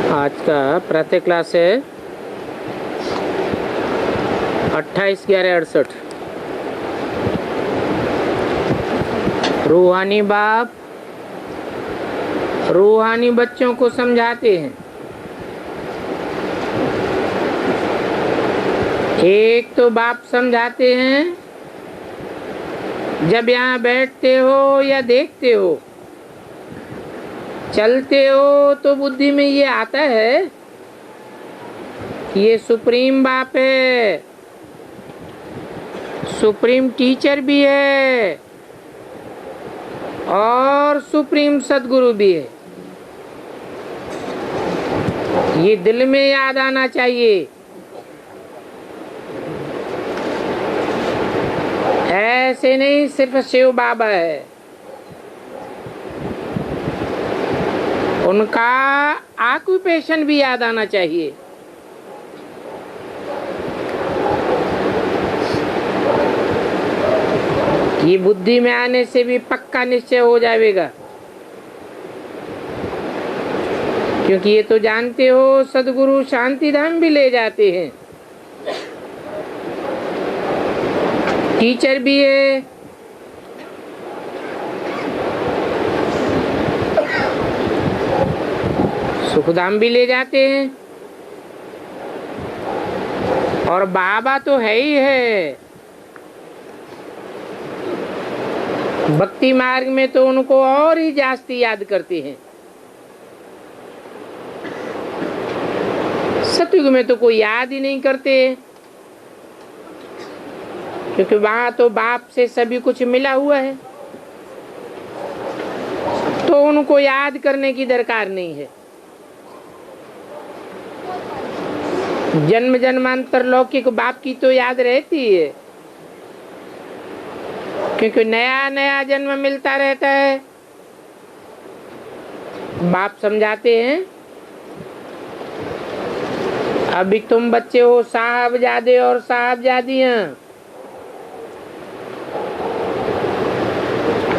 आज का प्रातः क्लास है 28/11/68। रूहानी बाप रूहानी बच्चों को समझाते हैं। एक तो बाप समझाते हैं जब यहाँ बैठते हो या देखते हो, चलते हो तो बुद्धि में ये आता है कि ये सुप्रीम बाप है, सुप्रीम टीचर भी है और सुप्रीम सदगुरु भी है। ये दिल में याद आना चाहिए। ऐसे नहीं सिर्फ शिव बाबा है, उनका ऑक्यूपेशन भी याद आना चाहिए। ये बुद्धि में आने से भी पक्का निश्चय हो जाएगा, क्योंकि ये तो जानते हो सदगुरु शांति धाम भी ले जाते हैं, टीचर भी है, सुखधाम भी ले जाते हैं, और बाबा तो है ही है। भक्ति मार्ग में तो उनको और ही जास्ती याद करते हैं। सतयुग में तो कोई याद ही नहीं करते, क्योंकि वहां तो बाप से सभी कुछ मिला हुआ है, तो उनको याद करने की दरकार नहीं है। जन्म जन्मांतर लौकिक बाप की तो याद रहती है, क्योंकि नया नया जन्म मिलता रहता है। बाप समझाते हैं अभी तुम बच्चे हो साहबजादे और साहबजादियां,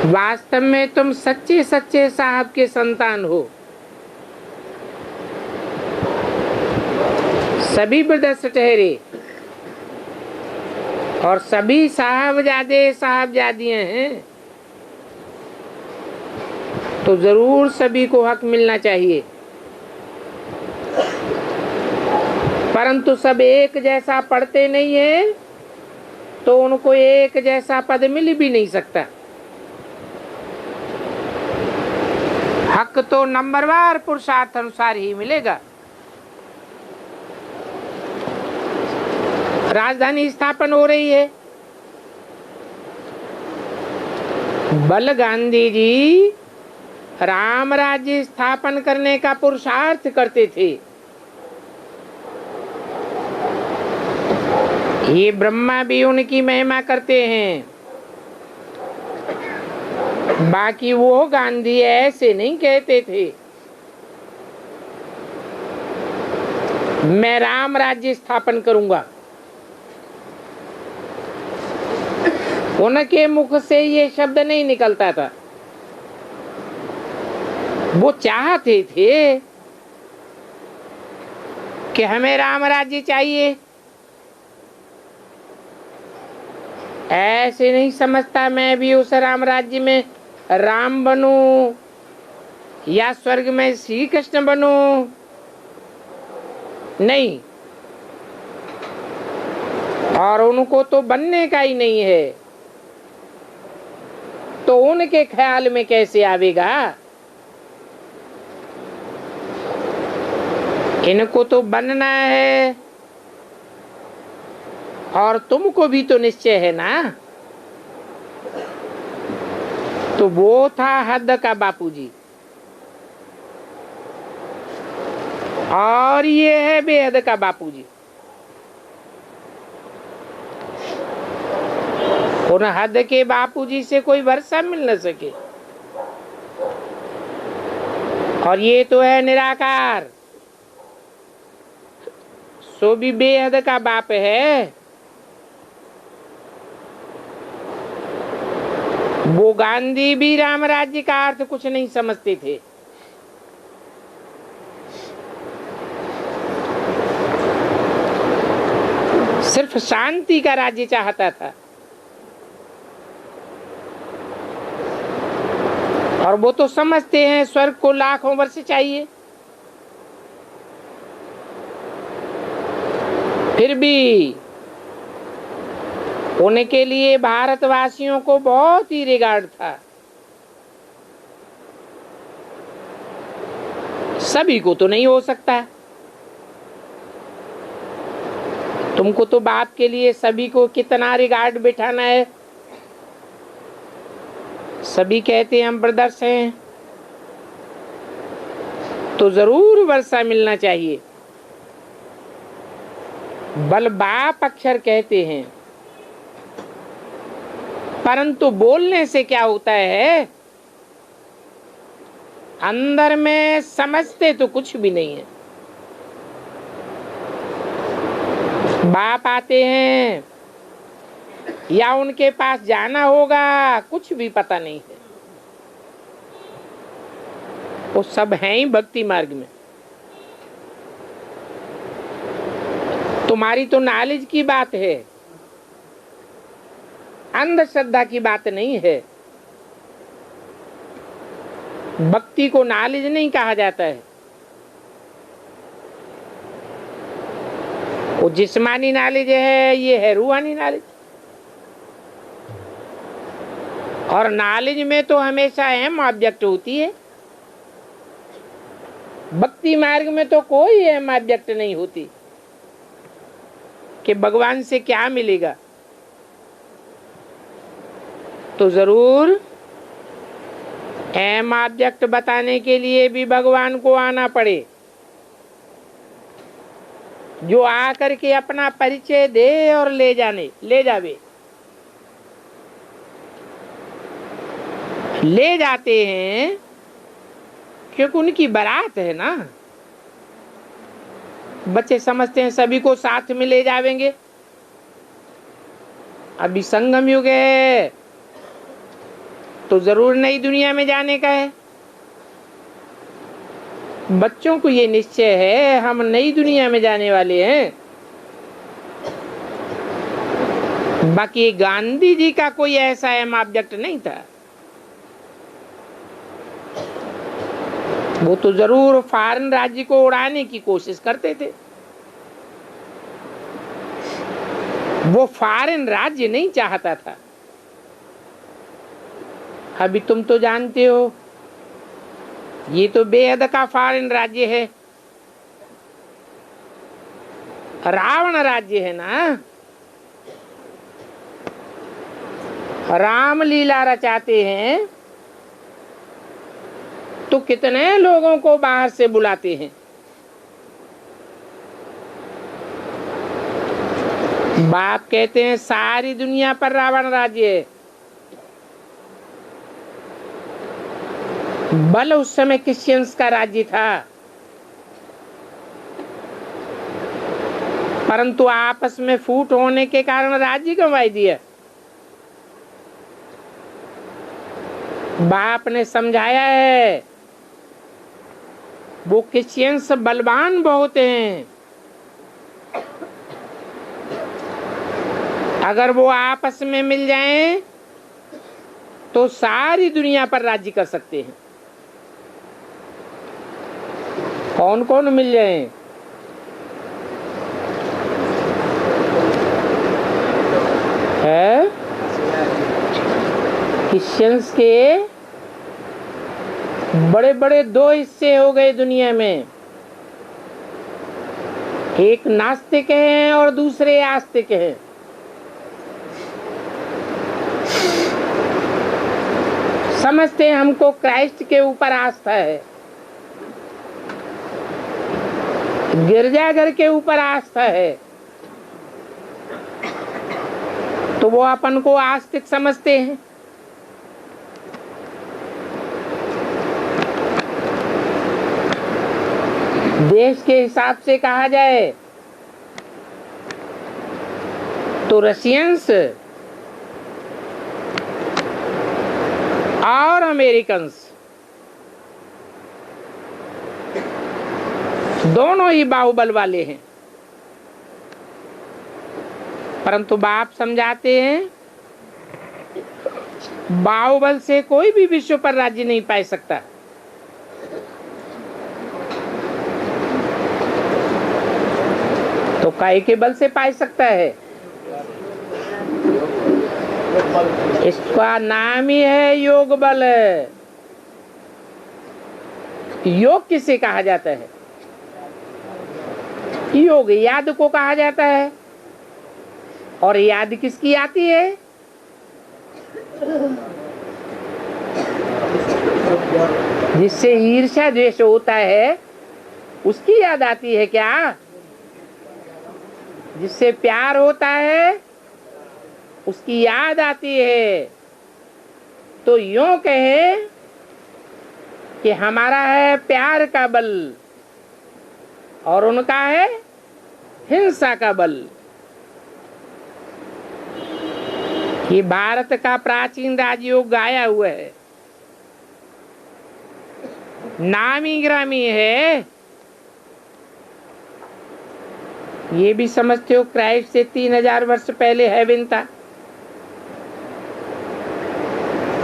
वास्तव में तुम सच्चे सच्चे साहब के संतान हो। सभी ब्रदर्स ठहरे और सभी साहबजादे साहबजादियां हैं, तो जरूर सभी को हक मिलना चाहिए। परंतु सब एक जैसा पढ़ते नहीं है, तो उनको एक जैसा पद मिल भी नहीं सकता। हक तो नंबरवार पुरुषार्थ अनुसार ही मिलेगा। राजधानी स्थापन हो रही है। बल गांधी जी राम राज्य स्थापन करने का पुरुषार्थ करते थे। ये ब्रह्मा भी उनकी महिमा करते हैं। बाकी वो गांधी ऐसे नहीं कहते थे मैं राम राज्य स्थापन करूंगा। उनके मुख से ये शब्द नहीं निकलता था। वो चाहते थे कि हमें राम राज्य चाहिए। ऐसे नहीं समझता मैं भी उस राम राज्य में राम बनूं या स्वर्ग में श्री कृष्ण बनूं, नहीं। और उनको तो बनने का ही नहीं है, तो उनके ख्याल में कैसे आवेगा। इनको तो बनना है, और तुमको भी तो निश्चय है ना। तो वो था हद का बापूजी, और ये है बेहद का बापूजी। उन हद के बापूजी से कोई भरोसा मिल न सके। और ये तो है निराकार, सो भी बेहद का बाप है। वो गांधी भी राम राज्य का अर्थ कुछ नहीं समझते थे। सिर्फ शांति का राज्य चाहता था, और वो तो समझते हैं स्वर्ग को लाखों वर्ष चाहिए। फिर भी उनके लिए भारतवासियों को बहुत ही रिगार्ड था। सभी को तो नहीं हो सकता। तुमको तो बाप के लिए सभी को कितना रिगार्ड बिठाना है। सभी कहते हैं हम ब्रदर्स हैं, तो जरूर वर्षा मिलना चाहिए। बल बाप अक्षर कहते हैं, परंतु बोलने से क्या होता है, अंदर में समझते तो कुछ भी नहीं है। बाप आते हैं या उनके पास जाना होगा, कुछ भी पता नहीं है। वो सब हैं ही भक्ति मार्ग में। तुम्हारी तो नॉलेज की बात है, अंधश्रद्धा की बात नहीं है। भक्ति को नॉलेज नहीं कहा जाता है। वो जिस्मानी नॉलेज है, ये है रूहानी नॉलेज। और नॉलेज में तो हमेशा अहम ऑब्जेक्ट होती है। भक्ति मार्ग में तो कोई अहम ऑब्जेक्ट नहीं होती कि भगवान से क्या मिलेगा। तो जरूर अहम ऑब्जेक्ट बताने के लिए भी भगवान को आना पड़े, जो आकर के अपना परिचय दे और ले जावे। ले जाते हैं क्योंकि उनकी बारात है ना। बच्चे समझते हैं सभी को साथ में ले जावेंगे। अभी संगम युग है तो जरूर नई दुनिया में जाने का है। बच्चों को ये निश्चय है हम नई दुनिया में जाने वाले हैं। बाकी गांधी जी का कोई ऐसा अहम ऑब्जेक्ट नहीं था। वो तो जरूर फॉरेन राज्य को उड़ाने की कोशिश करते थे। वो फॉरेन राज्य नहीं चाहता था। अभी तुम तो जानते हो ये तो बेहद का फॉरेन राज्य है, रावण राज्य है ना। राम लीला रचाते हैं तो कितने लोगों को बाहर से बुलाते हैं। बाप कहते हैं सारी दुनिया पर रावण राज्य है। बल उस समय क्रिश्चियंस का राज्य था, परंतु आपस में फूट होने के कारण राज्य गंवाई दिया। बाप ने समझाया है वो क्रिश्चियंस बलवान बहुत हैं। अगर वो आपस में मिल जाएं तो सारी दुनिया पर राज्य कर सकते हैं। कौन कौन मिल जाएं? है क्रिश्चियंस के बड़े बड़े दो हिस्से हो गए दुनिया में। एक नास्तिक हैं और दूसरे आस्तिक हैं। समझते हैं हमको क्राइस्ट के ऊपर आस्था है, गिरजाघर के ऊपर आस्था है, तो वो अपन को आस्तिक समझते हैं। देश के हिसाब से कहा जाए तो रशियंस और अमेरिकन्स दोनों ही बाहुबल वाले हैं। परंतु बाप समझाते हैं बाहुबल से कोई भी विश्व पर राज्य नहीं पा सकता। तो काय के बल से पा सकता है? इसका नाम ही है योग बल। योग किसे कहा जाता है? योग याद को कहा जाता है। और याद किसकी आती है? जिससे ईर्ष्या द्वेष होता है उसकी याद आती है क्या? जिससे प्यार होता है उसकी याद आती है। तो यूं कहे कि हमारा है प्यार का बल और उनका है हिंसा का बल। ये भारत का प्राचीन राजयोग गाया हुआ है, नामी ग्रामी है। ये भी समझते हो क्राइस्ट से 3000 वर्ष पहले हेवन था।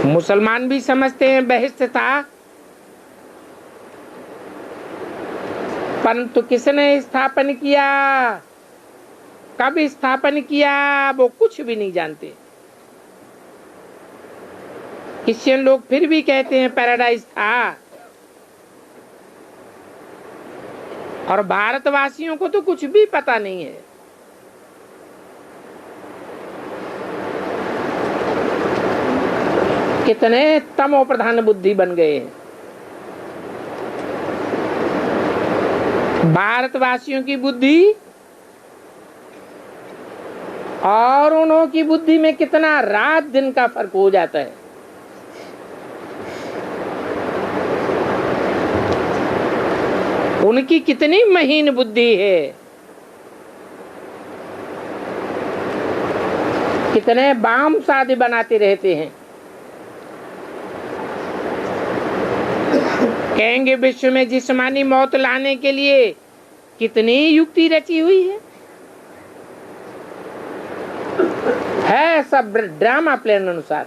मुसलमान भी समझते हैं बहिष्ट था, परंतु किसने स्थापन किया, कब स्थापन किया, वो कुछ भी नहीं जानते। क्रिश्चियन लोग फिर भी कहते हैं पैराडाइज था, और भारतवासियों को तो कुछ भी पता नहीं है। कितने तमो प्रधान बुद्धि बन गए हैं। भारतवासियों की बुद्धि और उन्हों की बुद्धि में कितना रात दिन का फर्क हो जाता है। उनकी कितनी महीन बुद्धि है, कितने बाम शादी बनाते रहते हैं। कहेंगे विश्व में जिस्मानी मौत लाने के लिए कितनी युक्ति रची हुई है सब ड्रामा प्लान अनुसार।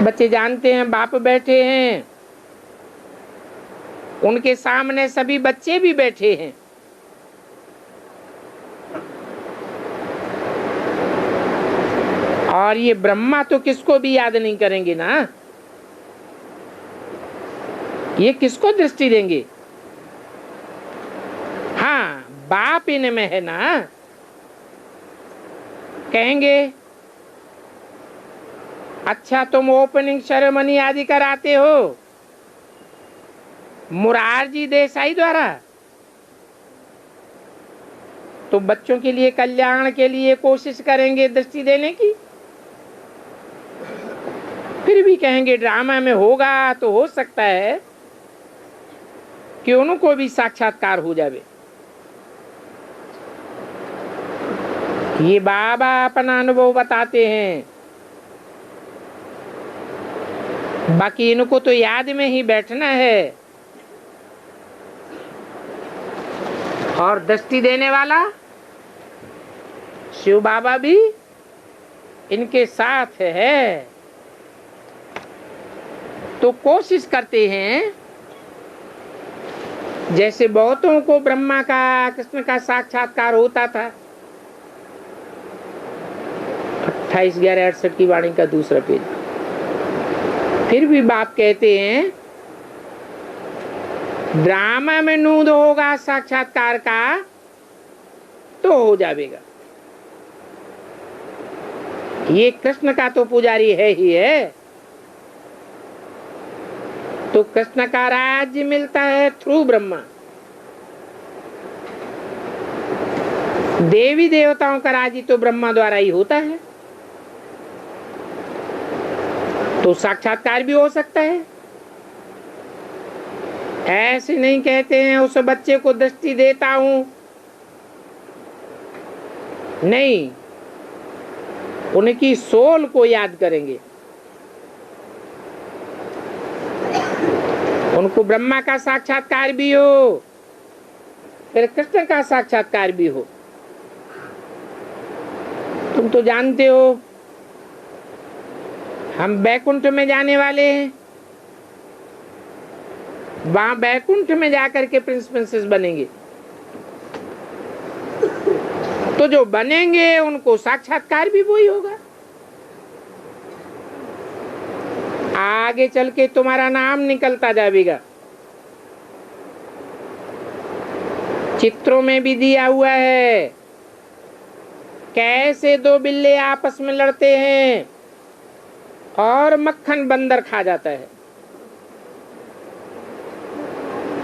बच्चे जानते हैं, बाप बैठे हैं, उनके सामने सभी बच्चे भी बैठे हैं। और ये ब्रह्मा तो किसको भी याद नहीं करेंगे ना, ये किसको दृष्टि देंगे? हाँ, बाप इनमें है ना। कहेंगे अच्छा तुम ओपनिंग सेरेमनी आदि कराते हो मुरारजी देसाई द्वारा, तो बच्चों के लिए कल्याण के लिए कोशिश करेंगे दृष्टि देने की। फिर भी कहेंगे ड्रामा में होगा तो हो सकता है कि उनको भी साक्षात्कार हो जावे। ये बाबा अपना अनुभव बताते हैं, बाकी इनको तो याद में ही बैठना है। और दृष्टि देने वाला शिव बाबा भी इनके साथ है। तो कोशिश करते हैं, जैसे बहुतों को ब्रह्मा का कृष्ण का साक्षात्कार होता था। 28/11/68 की वाणी का दूसरा पेज। फिर भी बाप कहते हैं ड्रामा में नूद होगा साक्षात्कार का तो हो जाएगा। ये कृष्ण का तो पुजारी है ही है, तो कृष्ण का राज्य मिलता है थ्रू ब्रह्मा। देवी देवताओं का राज्य तो ब्रह्मा द्वारा ही होता है, तो साक्षात्कार भी हो सकता है। ऐसे नहीं कहते हैं उस बच्चे को दृष्टि देता हूं, नहीं, उनकी सोल को याद करेंगे। उनको ब्रह्मा का साक्षात्कार भी हो, फिर कृष्ण का साक्षात्कार भी हो। तुम तो जानते हो हम बैकुंठ में जाने वाले हैं, वहां बैकुंठ में जाकर के प्रिंस प्रिंसेस बनेंगे। तो जो बनेंगे उनको साक्षात्कार भी वही होगा। आगे चल के तुम्हारा नाम निकलता जाएगा। चित्रों में भी दिया हुआ है कैसे दो बिल्ले आपस में लड़ते हैं और मक्खन बंदर खा जाता है।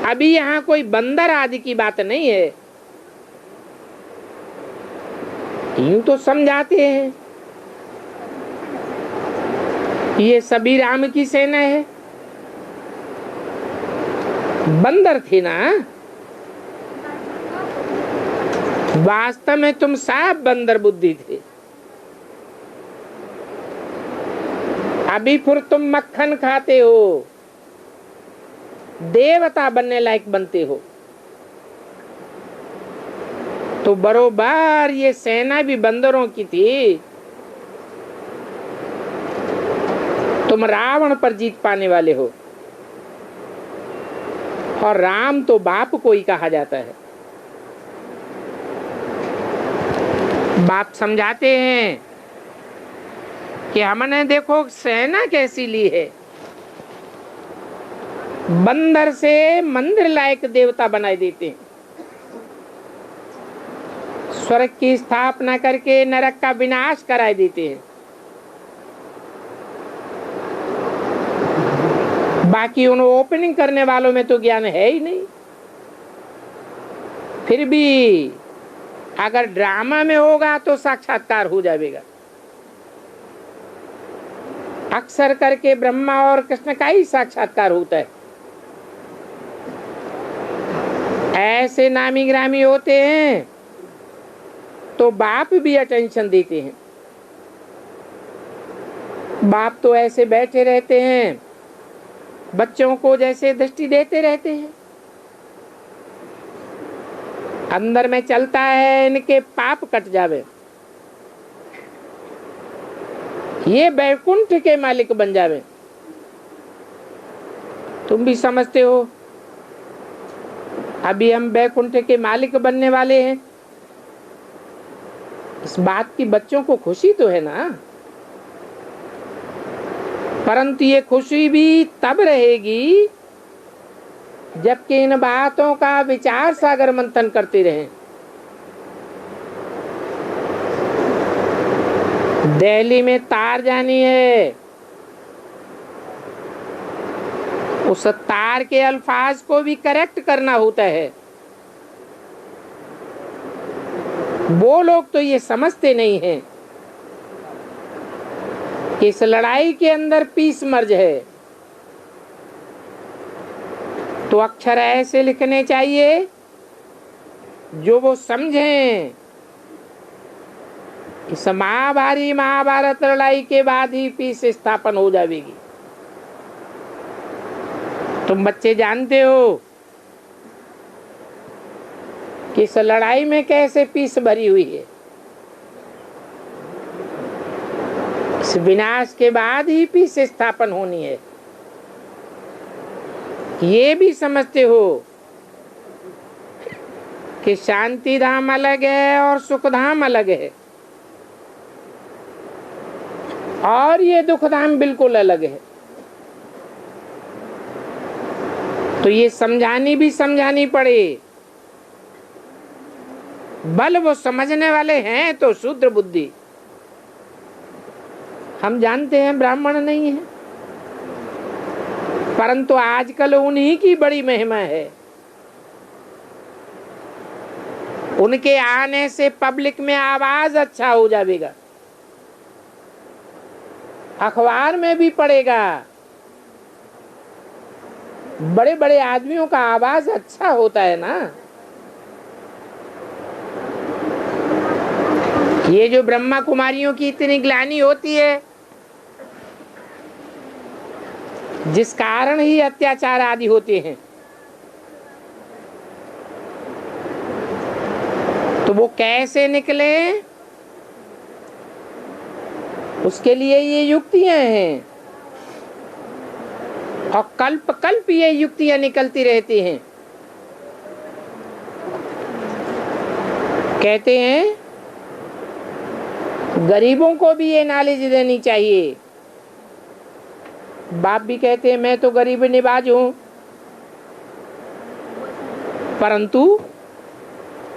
अभी यहाँ कोई बंदर आदि की बात नहीं है, यूं तो समझाते हैं ये सभी राम की सेना है। बंदर थे ना, वास्तव में तुम सब बंदर बुद्धि थे। अभी फिर तुम मक्खन खाते हो, देवता बनने लायक बनते हो। तो बरोबर ये सेना भी बंदरों की थी। तुम रावण पर जीत पाने वाले हो, और राम तो बाप को ही कहा जाता है। बाप समझाते हैं कि हमने देखो सेना कैसी ली है, बंदर से मंदिर लायक देवता बनाए देते हैं, स्वर्ग की स्थापना करके नरक का विनाश कराए देते हैं। बाकी उन ओपनिंग करने वालों में तो ज्ञान है ही नहीं। फिर भी अगर ड्रामा में होगा तो साक्षात्कार हो जाएगा। अक्सर करके ब्रह्मा और कृष्ण का ही साक्षात्कार होता है। ऐसे नामी ग्रामी होते हैं तो बाप भी अटेंशन देते हैं। बाप तो ऐसे बैठे रहते हैं, बच्चों को जैसे दृष्टि देते रहते हैं। अंदर में चलता है इनके पाप कट जावे, ये बैकुंठ के मालिक बन जावे। तुम भी समझते हो अभी हम बैकुंठ के मालिक बनने वाले हैं। इस बात की बच्चों को खुशी तो है ना, परंतु ये खुशी भी तब रहेगी जबकि इन बातों का विचार सागर मंथन करते रहें। दिल्ली में तार जानी है, उस तार के अल्फाज को भी करेक्ट करना होता है। वो लोग तो ये समझते नहीं हैं कि इस लड़ाई के अंदर पीस मर्ज है, तो अक्षर ऐसे लिखने चाहिए जो वो समझें। इस महाभारत लड़ाई के बाद ही पीस स्थापन हो जाएगी। तुम बच्चे जानते हो कि इस लड़ाई में कैसे पीस भरी हुई है। इस विनाश के बाद ही पीस स्थापन होनी है। ये भी समझते हो कि शांति धाम अलग है और सुख धाम अलग है, और ये दुख धाम बिल्कुल अलग है। तो ये समझानी पड़े। बल वो समझने वाले हैं तो शूद्र बुद्धि, हम जानते हैं ब्राह्मण नहीं है, परंतु आजकल उन्हीं की बड़ी महिमा है। उनके आने से पब्लिक में आवाज अच्छा हो जाएगा, अखबार में भी पड़ेगा। बड़े बड़े आदमियों का आवाज अच्छा होता है ना। ये जो ब्रह्मा कुमारियों की इतनी ग्लानि होती है, जिस कारण ही अत्याचार आदि होते हैं, तो वो कैसे निकले? उसके लिए ये युक्तियां हैं और कल्प कल्प ये युक्तियां निकलती रहती हैं। कहते हैं गरीबों को भी ये नॉलेज देनी चाहिए। बाप भी कहते हैं मैं तो गरीब निवाज हूं, परंतु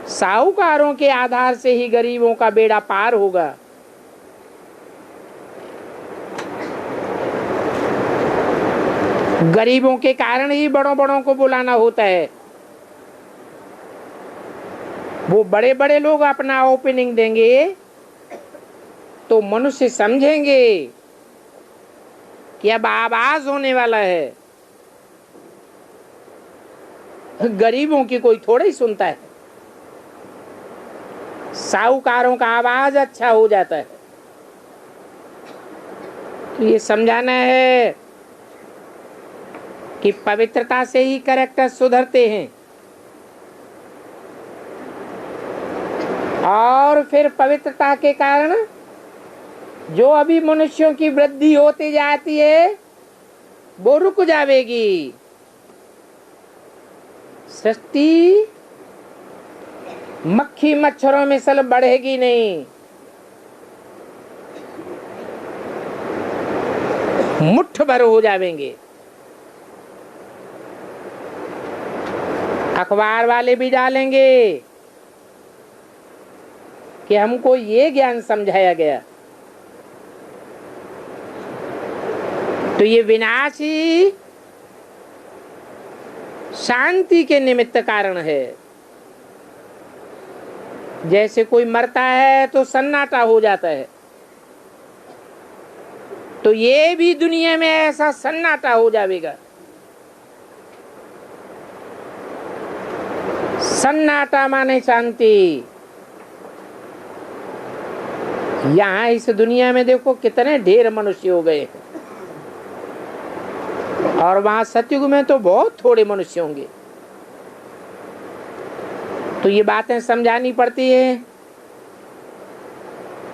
साहूकारों के आधार से ही गरीबों का बेड़ा पार होगा। गरीबों के कारण ही बड़ों बड़ों को बुलाना होता है। वो बड़े बड़े लोग अपना ओपनिंग देंगे तो मनुष्य समझेंगे कि अब आवाज होने वाला है। गरीबों की कोई थोड़ा ही सुनता है, साहूकारों का आवाज अच्छा हो जाता है। तो ये समझाना है कि पवित्रता से ही कैरेक्टर सुधरते हैं और फिर पवित्रता के कारण जो अभी मनुष्यों की वृद्धि होती जाती है वो रुक जाएगी। सृष्टि मक्खी मच्छरों में सल बढ़ेगी नहीं, मुट्ठ भर हो जाएंगे। अखबार वाले भी डालेंगे कि हमको ये ज्ञान समझाया गया, तो ये विनाश ही शांति के निमित्त कारण है। जैसे कोई मरता है तो सन्नाटा हो जाता है, तो ये भी दुनिया में ऐसा सन्नाटा हो जाएगा। सन्नाटा माने शांति। यहाँ इस दुनिया में देखो कितने ढेर मनुष्य हो गए हैं और वहां सतयुग में तो बहुत थोड़े मनुष्य होंगे। तो ये बातें समझानी पड़ती है।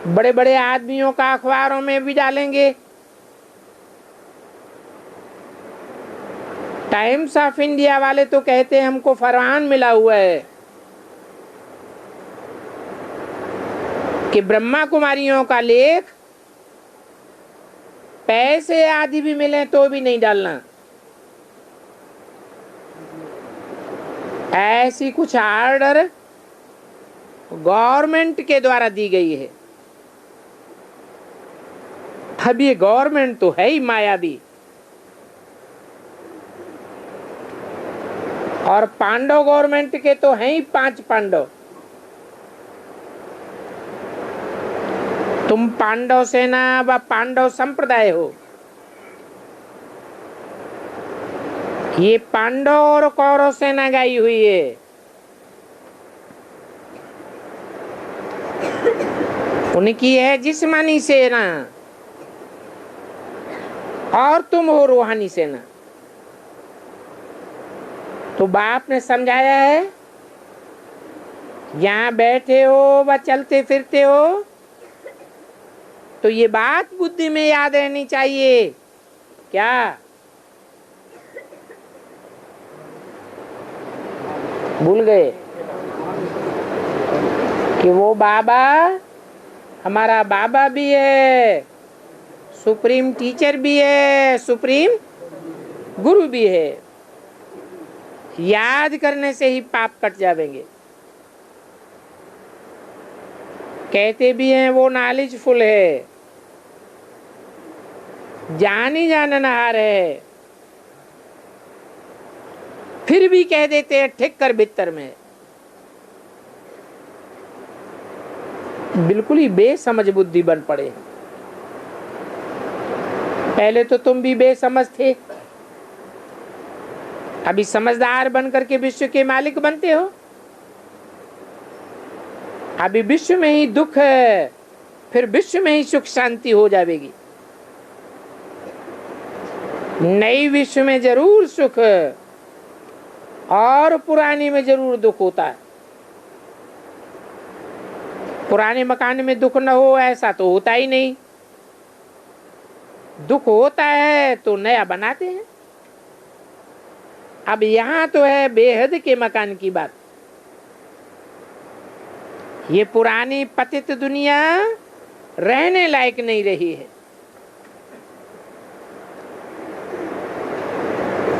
बड़े बड़े आदमियों का अखबारों में भी डालेंगे। टाइम्स ऑफ इंडिया वाले तो कहते हैं हमको फरमान मिला हुआ है कि ब्रह्मा कुमारियों का लेख पैसे आदि भी मिले तो भी नहीं डालना। ऐसी कुछ आर्डर गवर्नमेंट के द्वारा दी गई है। अब ये गवर्नमेंट तो है ही मायावी, और पांडव गवर्नमेंट के तो हैं ही 5 पांडव। तुम पांडव सेना व पांडव संप्रदाय हो। ये पांडव और कौरव सेना गाई हुई है। उनकी है जिस्मानी सेना और तुम हो रूहानी सेना। तो बाप ने समझाया है, यहाँ बैठे हो व चलते फिरते हो तो ये बात बुद्धि में याद रहनी चाहिए। क्या भूल गए कि वो बाबा हमारा बाबा भी है, सुप्रीम टीचर भी है, सुप्रीम गुरु भी है। याद करने से ही पाप कट जाएंगे। कहते भी हैं वो नॉलेजफुल है, जानी जाननहार है, फिर भी कह देते हैं ठीक कर भीतर में। बिल्कुल ही बेसमझ बुद्धि बन पड़े। पहले तो तुम भी बेसमझ थे, अभी समझदार बन करके विश्व के मालिक बनते हो। अभी विश्व में ही दुख है, फिर विश्व में ही सुख शांति हो जाएगी। नई विश्व में जरूर सुख और पुरानी में जरूर दुख होता है। पुराने मकान में दुख न हो ऐसा तो होता ही नहीं। दुख होता है तो नया बनाते हैं। अब यहां तो है बेहद के मकान की बात। ये पुरानी पतित दुनिया रहने लायक नहीं रही है।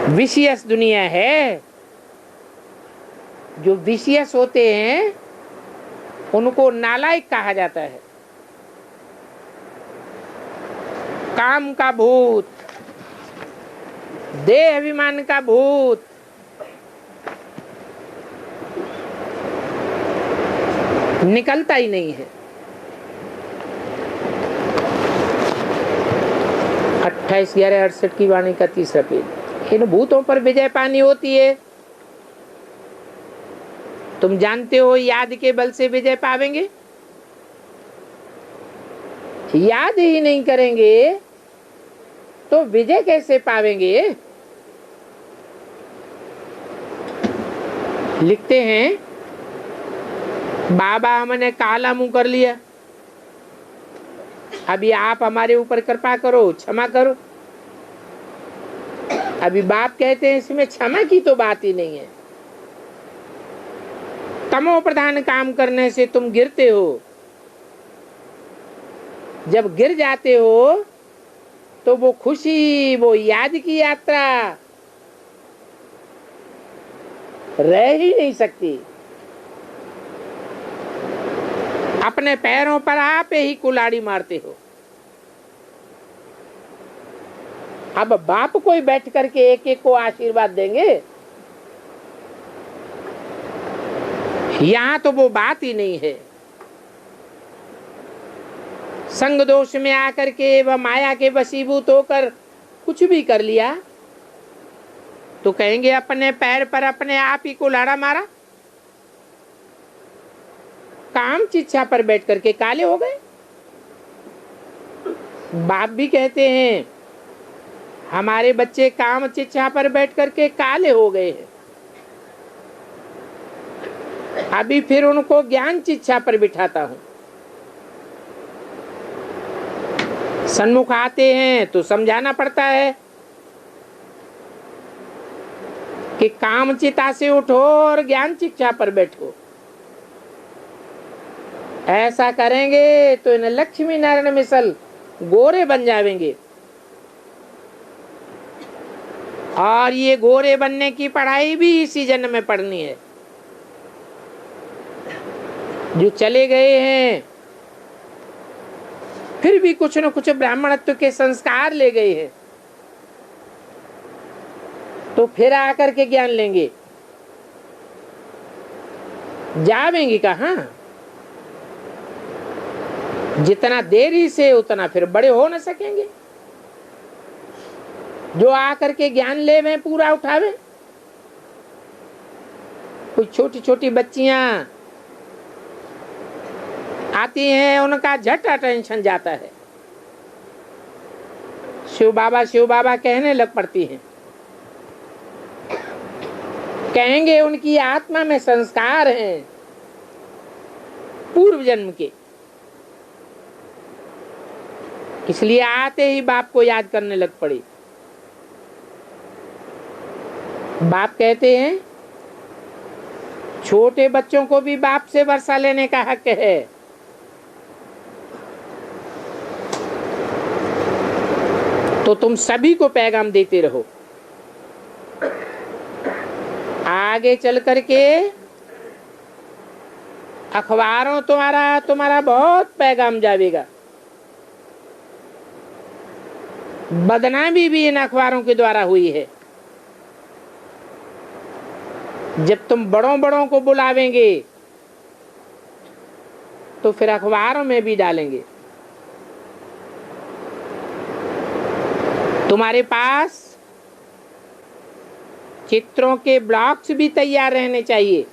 विशियस दुनिया है। जो विशियस होते हैं उनको नालायक कहा जाता है। काम का भूत, देह अभिमान का भूत, निकलता ही नहीं है। 28/11/68 की वाणी का 3रा पेज। इन भूतों पर विजय पानी होती है। तुम जानते हो याद के बल से विजय पावेंगे। याद ही नहीं करेंगे तो विजय कैसे पावेंगे। लिखते हैं बाबा हमने काला मुंह कर लिया, अभी आप हमारे ऊपर कृपा करो, क्षमा करो। अभी बाप कहते हैं इसमें क्षमा की तो बात ही नहीं है। तमो प्रधान काम करने से तुम गिरते हो। जब गिर जाते हो तो वो खुशी, वो याद की यात्रा रह ही नहीं सकती। अपने पैरों पर आप ही कुल्हाड़ी मारते हो। अब बाप कोई बैठ करके एक एक को आशीर्वाद देंगे, यहां तो वो बात ही नहीं है। संग दोष में आकर के वह माया के वशीभूत होकर कुछ भी कर लिया तो कहेंगे अपने पैर पर अपने आप ही कुल्हाड़ा मारा। काम चिच्छा पर बैठ करके काले हो गए। बाप भी कहते हैं हमारे बच्चे काम चिच्छा पर बैठ करके काले हो गए हैं। अभी फिर उनको ज्ञान चिच्छा पर बिठाता हूं। सन्मुख आते हैं तो समझाना पड़ता है कि काम चिता से उठो और ज्ञान चिच्छा पर बैठो। ऐसा करेंगे तो इन लक्ष्मी नारायण मिसल गोरे बन जाएंगे। और ये गोरे बनने की पढ़ाई भी इसी जन्म में पढ़नी है। जो चले गए हैं फिर भी कुछ न कुछ ब्राह्मणत्व के संस्कार ले गए हैं तो फिर आकर के ज्ञान लेंगे। जावेंगे कहाँ। जितना देरी से उतना फिर बड़े हो न सकेंगे। जो आकर के ज्ञान ले वे पूरा उठावे। कुछ छोटी छोटी बच्चियां आती हैं, उनका झट अटेंशन जाता है। शिव बाबा कहने लग पड़ती हैं। कहेंगे उनकी आत्मा में संस्कार हैं पूर्व जन्म के, इसलिए आते ही बाप को याद करने लग पड़ी। बाप कहते हैं छोटे बच्चों को भी बाप से वर्षा लेने का हक है। तो तुम सभी को पैगाम देते रहो। आगे चल करके अखबारों तुम्हारा बहुत पैगाम जाएगा। बदनामी भी इन अखबारों के द्वारा हुई है। जब तुम बड़ों को बुलावेंगे तो फिर अखबारों में भी डालेंगे। तुम्हारे पास चित्रों के ब्लॉक्स भी तैयार रहने चाहिए।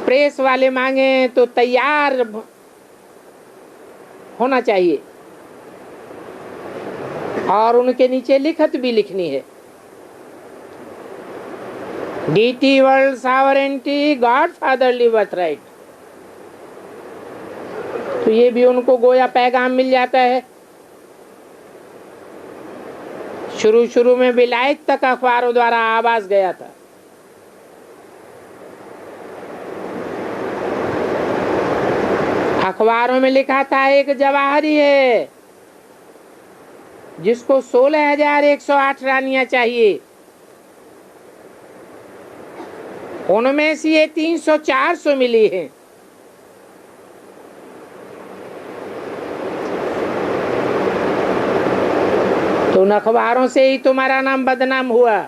प्रेस वाले मांगे तो तैयार होना चाहिए और उनके नीचे लिखत भी लिखनी है। डीटी world sovereignty God fatherly birthright. तो ये भी उनको गोया पैगाम मिल जाता है। शुरू शुरू में विलायत तक अखबारों द्वारा आवाज गया था। अखबारों में लिखा था एक जवाहरी है जिसको 16,108 रानियां चाहिए, उनमें से ये 300-400 मिली है। तो उन अखबारों से ही तुम्हारा नाम बदनाम हुआ,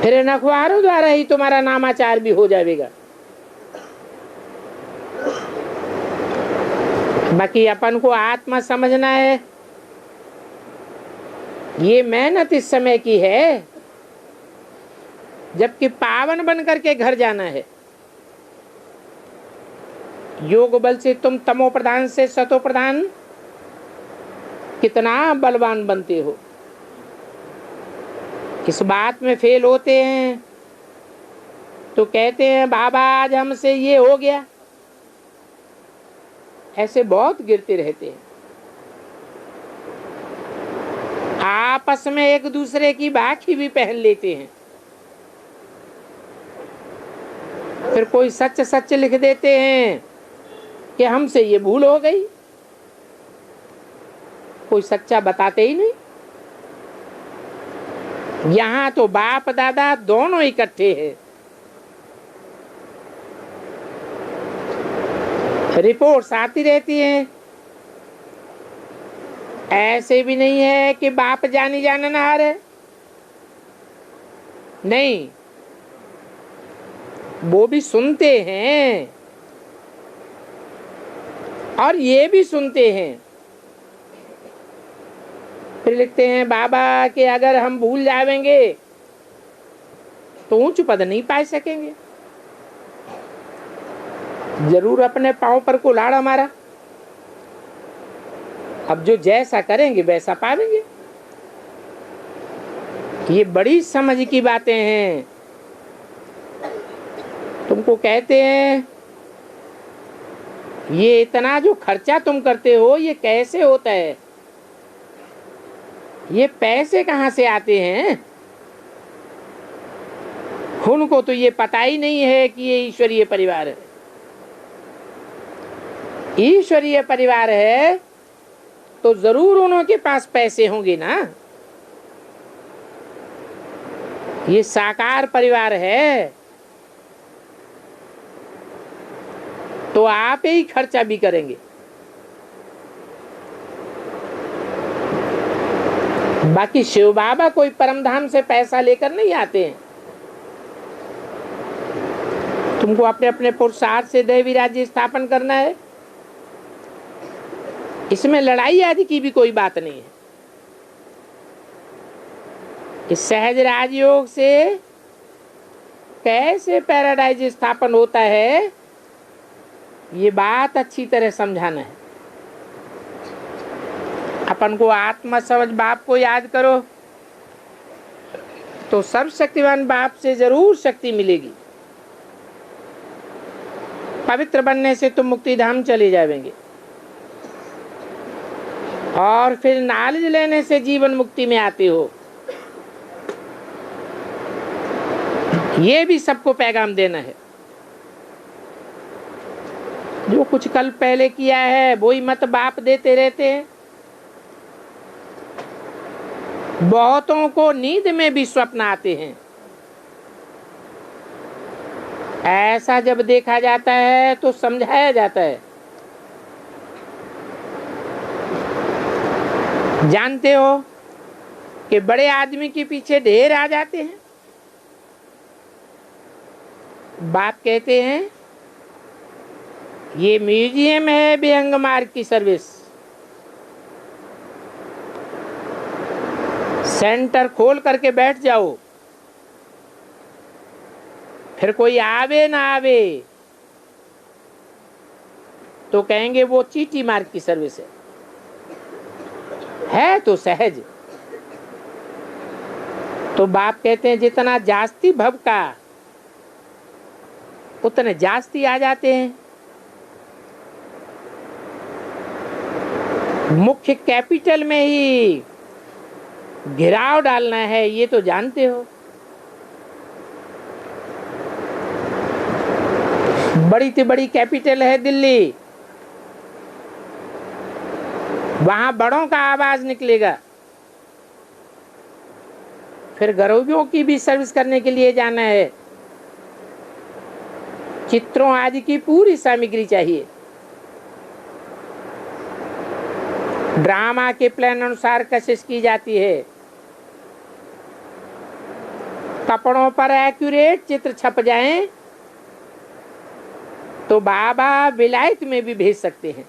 फिर इन अखबारों द्वारा ही तुम्हारा नामाचार भी हो जाएगा। बाकी अपन को आत्मा समझना है। ये मेहनत इस समय की है, जबकि पावन बन करके घर जाना है। योग बल से तुम तमो प्रधान से सतो प्रधान कितना बलवान बनते हो, इस बात में फेल होते हैं तो कहते हैं बाबा आज हमसे ये हो गया। ऐसे बहुत गिरते रहते हैं। आपस में एक दूसरे की बाखी भी पहन लेते हैं। फिर कोई सच सच लिख देते हैं कि हमसे ये भूल हो गई, कोई सच्चा बताते ही नहीं। यहां तो बाप दादा दोनों इकट्ठे हैं। रिपोर्ट्स आती रहती हैं। ऐसे भी नहीं है कि बाप जानी जाननहार है, नहीं, वो भी सुनते हैं और ये भी सुनते हैं। फिर लिखते हैं बाबा कि अगर हम भूल जाएंगे तो ऊंच पद नहीं पा सकेंगे। जरूर अपने पांव पर कुल्हाड़ा मारा, अब जो जैसा करेंगे वैसा पावेंगे। ये बड़ी समझ की बातें हैं। तुमको कहते हैं ये इतना जो खर्चा तुम करते हो ये कैसे होता है, ये पैसे कहां से आते हैं। उनको तो ये पता ही नहीं है कि ये ईश्वरीय परिवार है। ईश्वरीय परिवार है तो जरूर उनके पास पैसे होंगे ना। ये साकार परिवार है तो आप ही खर्चा भी करेंगे। बाकी शिव बाबा कोई परमधाम से पैसा लेकर नहीं आते हैं। तुमको अपने अपने पुरुषार्थ से दैवी राज्य स्थापन करना है। इसमें लड़ाई आदि की भी कोई बात नहीं है। इस सहज राजयोग से कैसे पैराडाइज स्थापन होता है ये बात अच्छी तरह समझाना है। अपन को आत्मा समझ बाप को याद करो तो सर्वशक्तिवान बाप से जरूर शक्ति मिलेगी। पवित्र बनने से तुम मुक्ति धाम चले जाएंगे और फिर नॉलेज लेने से जीवन मुक्ति में आते हो। ये भी सबको पैगाम देना है। जो कुछ कल पहले किया है वही मत बाप देते रहते हैं। बहुतों को नींद में भी स्वप्न आते हैं। ऐसा जब देखा जाता है तो समझाया जाता है। जानते हो कि बड़े आदमी के पीछे ढेर आ जाते हैं। बाप कहते हैं ये म्यूजियम है विहंग मार्ग की सर्विस। सेंटर खोल करके बैठ जाओ, फिर कोई आवे ना आवे तो कहेंगे वो चीटी मार्ग की सर्विस है तो सहज। तो बाप कहते हैं जितना जास्ती भव का उतने जास्ती आ जाते हैं। मुख्य कैपिटल में ही घिराव डालना है, ये तो जानते हो। बड़ी से बड़ी कैपिटल है दिल्ली, वहां बड़ों का आवाज निकलेगा। फिर गरीबों की भी सर्विस करने के लिए जाना है, चित्रों आदि की पूरी सामग्री चाहिए। ड्रामा के प्लान अनुसार कशिश की जाती है। कपड़ों पर एक्यूरेट चित्र छप जाएं तो बाबा विलायत में भी भेज सकते हैं।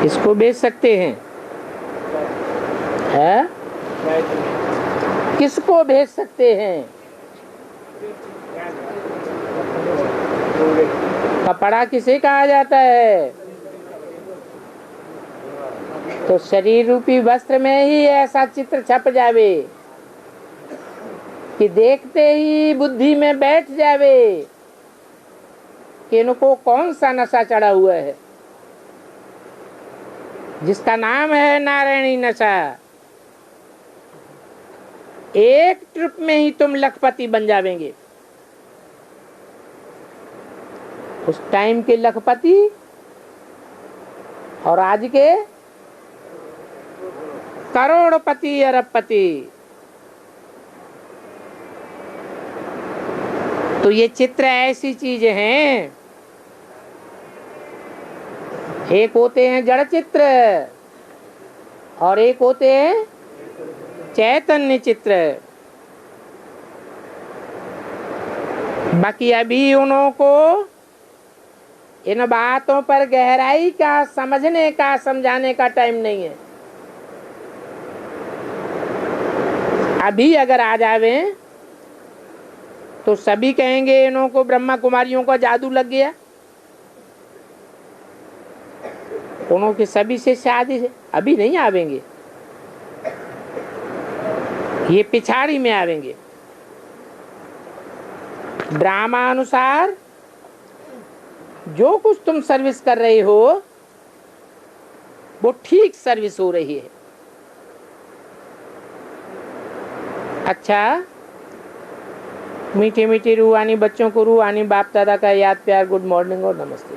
इसको भेज सकते हैं, है? किसको भेज सकते हैं? कपड़ा किसे कहा जाता है? तो शरीर रूपी वस्त्र में ही ऐसा चित्र छप जावे कि देखते ही बुद्धि में बैठ जावे कि इनको कौन सा नशा चढ़ा हुआ है, जिसका नाम है नारायणी नशा। एक ट्रिप में ही तुम लखपति बन जावेंगे। उस टाइम के लखपति और आज के करोड़पति अरबपति। तो ये चित्र ऐसी चीजें हैं, एक होते हैं जड़ चित्र और एक होते हैं चैतन्य चित्र। बाकी अभी उन्हों को इन बातों पर गहराई का समझने का, समझाने का टाइम नहीं है। अभी अगर आ जावे तो सभी कहेंगे इन्हों को ब्रह्मा कुमारियों का जादू लग गया। उन्हों के सभी से शादी से अभी नहीं आवेंगे, ये पिछाड़ी में आवेंगे। ड्रामा अनुसार जो कुछ तुम सर्विस कर रहे हो वो ठीक सर्विस हो रही है। अच्छा, मीठी मीठी रूहानी बच्चों को रूहानी बाप दादा का याद प्यार, गुड मॉर्निंग और नमस्ते।